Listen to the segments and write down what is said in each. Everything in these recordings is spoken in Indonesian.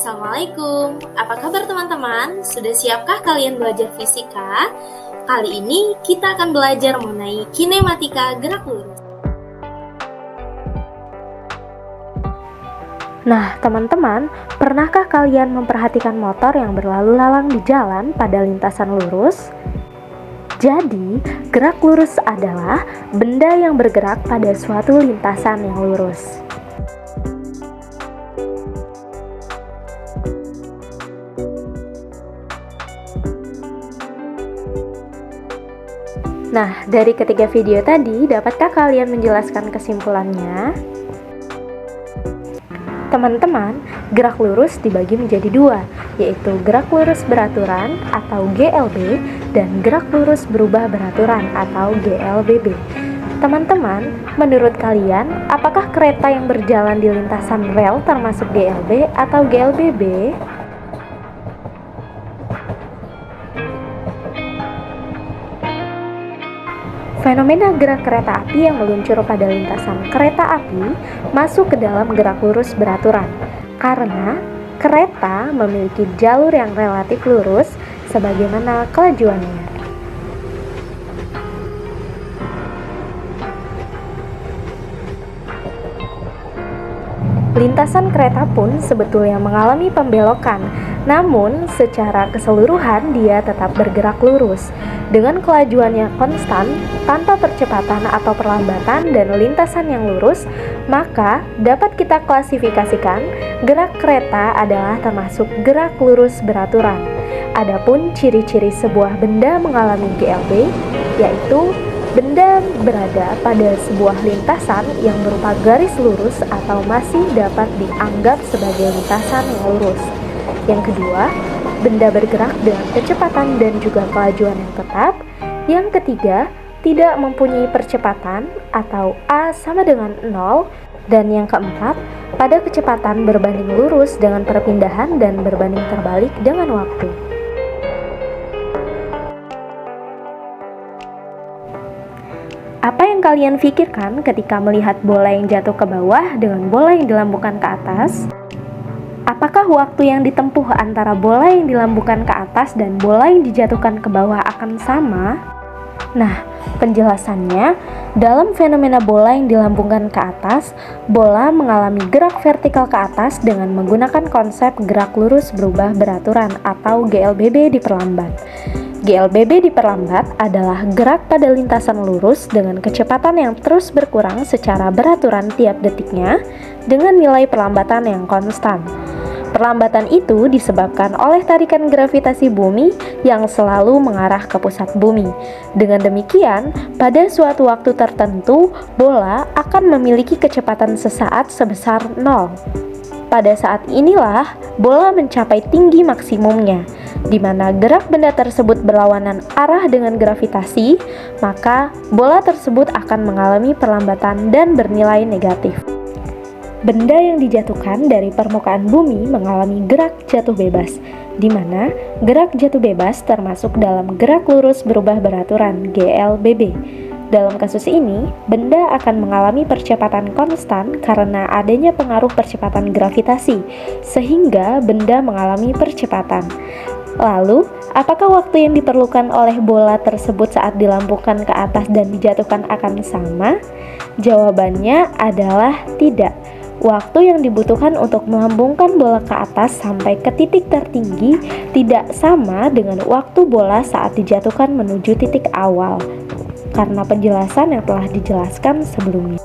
Assalamualaikum, apa kabar teman-teman? Sudah siapkah kalian belajar fisika? Kali ini kita akan belajar mengenai kinematika gerak lurus. Nah, teman-teman, pernahkah kalian memperhatikan motor yang berlalu lalang di jalan pada lintasan lurus? Jadi, gerak lurus adalah benda yang bergerak pada suatu lintasan yang lurus. Nah, dari ketiga video tadi, dapatkah kalian menjelaskan kesimpulannya? Teman-teman, gerak lurus dibagi menjadi dua, yaitu gerak lurus beraturan atau GLB dan gerak lurus berubah beraturan atau GLBB. Teman-teman, menurut kalian, apakah kereta yang berjalan di lintasan rel termasuk GLB atau GLBB? Fenomena gerak kereta api yang meluncur pada lintasan kereta api masuk ke dalam gerak lurus beraturan karena kereta memiliki jalur yang relatif lurus sebagaimana kelajuannya. Lintasan kereta pun sebetulnya mengalami pembelokan, namun secara keseluruhan dia tetap bergerak lurus. Dengan kelajuan yang konstan, tanpa percepatan atau perlambatan dan lintasan yang lurus, maka dapat kita klasifikasikan gerak kereta adalah termasuk gerak lurus beraturan. Adapun ciri-ciri sebuah benda mengalami GLB, yaitu benda berada pada sebuah lintasan yang berupa garis lurus atau masih dapat dianggap sebagai lintasan yang lurus. Yang kedua, benda bergerak dengan kecepatan dan juga kelajuan yang tetap. Yang ketiga, tidak mempunyai percepatan atau A sama dengan 0. Dan yang keempat, pada kecepatan berbanding lurus dengan perpindahan dan berbanding terbalik dengan waktu. Apa yang kalian pikirkan ketika melihat bola yang jatuh ke bawah dengan bola yang dilambungkan ke atas? Apakah waktu yang ditempuh antara bola yang dilambungkan ke atas dan bola yang dijatuhkan ke bawah akan sama? Nah, penjelasannya, dalam fenomena bola yang dilambungkan ke atas, bola mengalami gerak vertikal ke atas dengan menggunakan konsep gerak lurus berubah beraturan atau GLBB diperlambat. GLBB diperlambat adalah gerak pada lintasan lurus dengan kecepatan yang terus berkurang secara beraturan tiap detiknya dengan nilai perlambatan yang konstan. Perlambatan itu disebabkan oleh tarikan gravitasi bumi yang selalu mengarah ke pusat bumi. Dengan demikian, pada suatu waktu tertentu, bola akan memiliki kecepatan sesaat sebesar 0. Pada saat inilah bola mencapai tinggi maksimumnya, di mana gerak benda tersebut berlawanan arah dengan gravitasi, maka bola tersebut akan mengalami perlambatan dan bernilai negatif. Benda yang dijatuhkan dari permukaan bumi mengalami gerak jatuh bebas, di mana gerak jatuh bebas termasuk dalam gerak lurus berubah beraturan GLBB. Dalam kasus ini, benda akan mengalami percepatan konstan karena adanya pengaruh percepatan gravitasi, sehingga benda mengalami percepatan. Lalu, apakah waktu yang diperlukan oleh bola tersebut saat dilambungkan ke atas dan dijatuhkan akan sama? Jawabannya adalah tidak. Waktu yang dibutuhkan untuk melambungkan bola ke atas sampai ke titik tertinggi tidak sama dengan waktu bola saat dijatuhkan menuju titik awal, karena penjelasan yang telah dijelaskan sebelumnya.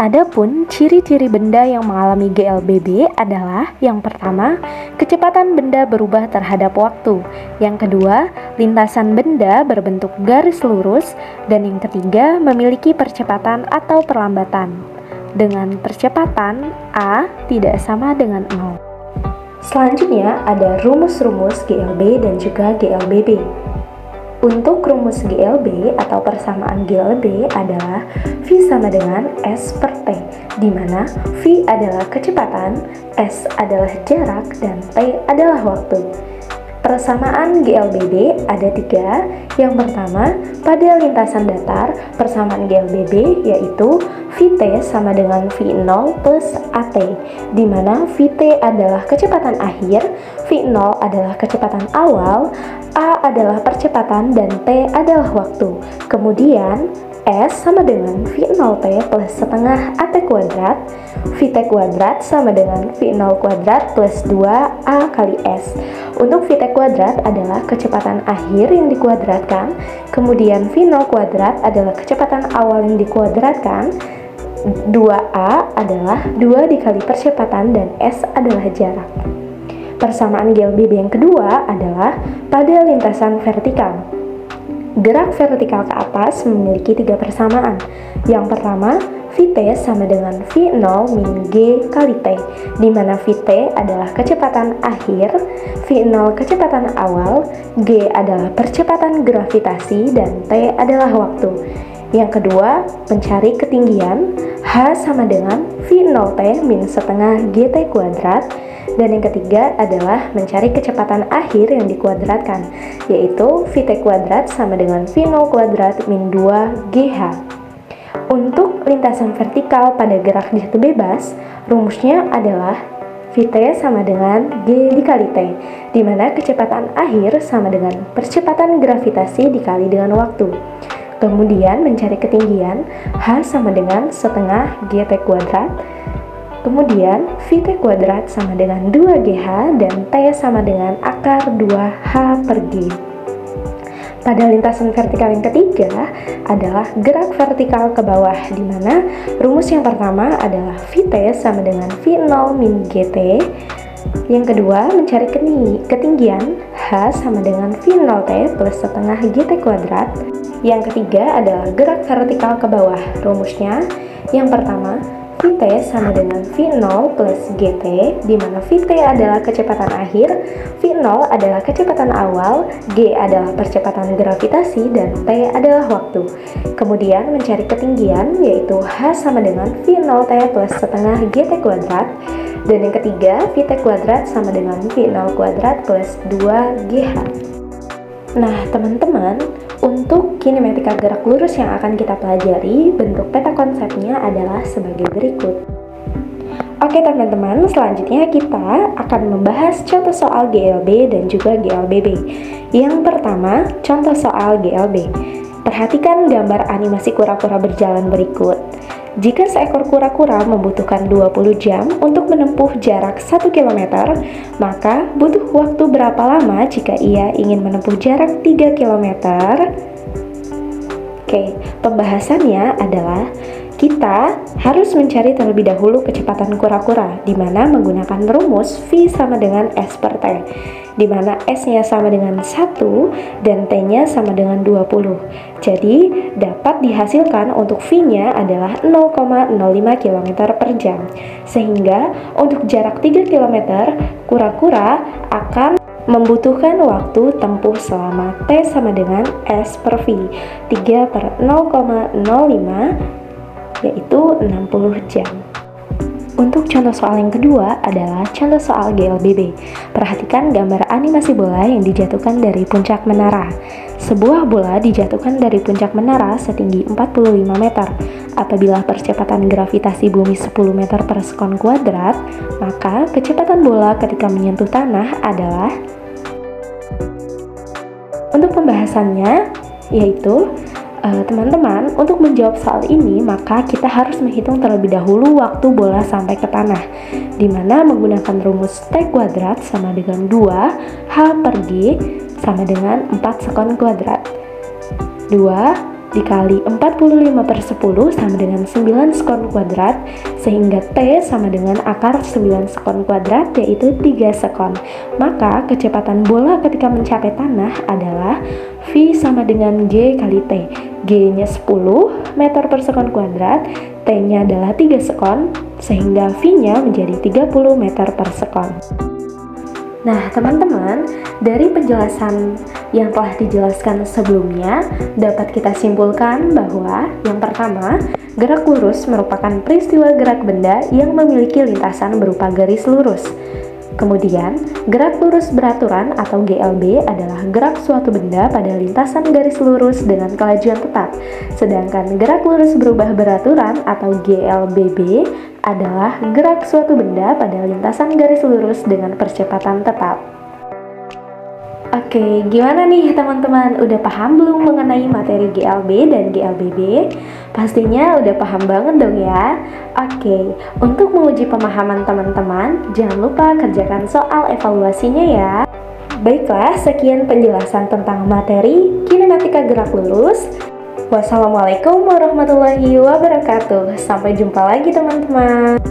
Adapun ciri-ciri benda yang mengalami GLBB adalah yang pertama, kecepatan benda berubah terhadap waktu. Yang kedua, lintasan benda berbentuk garis lurus. Dan yang ketiga, memiliki percepatan atau perlambatan. Dengan percepatan A tidak sama dengan 0. Selanjutnya ada rumus-rumus GLB dan juga GLBB. Untuk rumus GLB atau persamaan GLB adalah V sama dengan S per T, di mana V adalah kecepatan, S adalah jarak, dan T adalah waktu. Persamaan GLBB ada 3. Yang pertama, pada lintasan datar, persamaan GLBB yaitu Vt sama dengan V0 plus At, di mana Vt adalah kecepatan akhir, V0 adalah kecepatan awal, A adalah percepatan, dan T adalah waktu. Kemudian, S sama dengan V0T plus setengah At kuadrat, Vt kuadrat sama dengan V0 kuadrat plus 2A kali S. Untuk Vt kuadrat adalah kecepatan akhir yang dikuadratkan, kemudian V0 kuadrat adalah kecepatan awal yang dikuadratkan, 2A adalah 2 dikali percepatan, dan S adalah jarak. Persamaan GLBB yang kedua adalah pada lintasan vertikal. Gerak vertikal ke atas memiliki 3 persamaan. Yang pertama, Vt sama dengan V0 min G kali T, di mana Vt adalah kecepatan akhir, V0 kecepatan awal, G adalah percepatan gravitasi, dan T adalah waktu. Yang kedua, mencari ketinggian, H sama dengan V0T min setengah GT kuadrat. Dan yang ketiga adalah mencari kecepatan akhir yang dikuadratkan, yaitu Vt kuadrat sama dengan V0 kuadrat min 2 GH. Untuk lintasan vertikal pada gerak jatuh bebas, rumusnya adalah Vt sama dengan G dikali T, di mana kecepatan akhir sama dengan percepatan gravitasi dikali dengan waktu. Kemudian mencari ketinggian, H sama dengan setengah GT kuadrat. Kemudian Vt kuadrat sama dengan 2GH dan T sama dengan akar 2H per G. Pada lintasan vertikal yang ketiga adalah gerak vertikal ke bawah, di mana rumus yang pertama adalah Vt sama dengan V0 min GT. Yang kedua, mencari ketinggian, H sama dengan V0T plus setengah GT kuadrat. Yang ketiga adalah gerak vertikal ke bawah, rumusnya yang pertama Vt sama dengan V0 plus GT, di mana Vt adalah kecepatan akhir, V0 adalah kecepatan awal, G adalah percepatan gravitasi, dan T adalah waktu. Kemudian mencari ketinggian, yaitu H sama dengan V0T plus setengah GT kuadrat. Dan yang ketiga, Vt kuadrat sama dengan V0 kuadrat plus 2GH. Nah, teman-teman, untuk kinematika gerak lurus yang akan kita pelajari, bentuk peta konsepnya adalah sebagai berikut. Oke teman-teman, selanjutnya kita akan membahas contoh soal GLB dan juga GLBB. Yang pertama, contoh soal GLB. Perhatikan gambar animasi kura-kura berjalan berikut. Jika seekor kura-kura membutuhkan 20 jam untuk menempuh jarak 1 km, maka butuh waktu berapa lama jika ia ingin menempuh jarak 3 km? Oke, pembahasannya adalah kita harus mencari terlebih dahulu kecepatan kura-kura, di mana menggunakan rumus V sama dengan S per T, di mana S-nya sama dengan 1 dan T-nya sama dengan 20. Jadi, dapat dihasilkan untuk V-nya adalah 0,05 km per jam. Sehingga, untuk jarak 3 km, kura-kura akan membutuhkan waktu tempuh selama T sama dengan S per V, 3 per 0,05, yaitu 60 jam. Untuk contoh soal yang kedua adalah contoh soal GLBB. Perhatikan gambar animasi bola yang dijatuhkan dari puncak menara. Sebuah bola dijatuhkan dari puncak menara setinggi 45 meter. Apabila percepatan gravitasi bumi 10 meter per sekon kuadrat, maka kecepatan bola ketika menyentuh tanah adalah... Untuk pembahasannya, yaitu teman-teman, untuk menjawab soal ini, maka kita harus menghitung terlebih dahulu waktu bola sampai ke tanah, di mana menggunakan rumus T kuadrat sama dengan 2 H per G sama dengan 4 sekon kuadrat. 2 dikali 45 per 10 sama dengan 9 sekon kuadrat, sehingga T sama dengan akar 9 sekon kuadrat, yaitu 3 sekon. Maka kecepatan bola ketika mencapai tanah adalah V sama dengan G kali T. G-nya 10 meter per sekon kuadrat, T-nya adalah 3 sekon, sehingga V-nya menjadi 30 meter per sekon. Nah, teman-teman, dari penjelasan yang telah dijelaskan sebelumnya, dapat kita simpulkan bahwa yang pertama, gerak lurus merupakan peristiwa gerak benda yang memiliki lintasan berupa garis lurus. Kemudian, gerak lurus beraturan atau GLB adalah gerak suatu benda pada lintasan garis lurus dengan kelajuan tetap. Sedangkan gerak lurus berubah beraturan atau GLBB adalah gerak suatu benda pada lintasan garis lurus dengan percepatan tetap. Oke, gimana nih teman-teman? Udah paham belum mengenai materi GLB dan GLBB? Pastinya udah paham banget dong ya. Oke, untuk menguji pemahaman teman-teman, jangan lupa kerjakan soal evaluasinya ya. Baiklah, sekian penjelasan tentang materi kinematika gerak lurus. Wassalamualaikum warahmatullahi wabarakatuh. Sampai jumpa lagi teman-teman.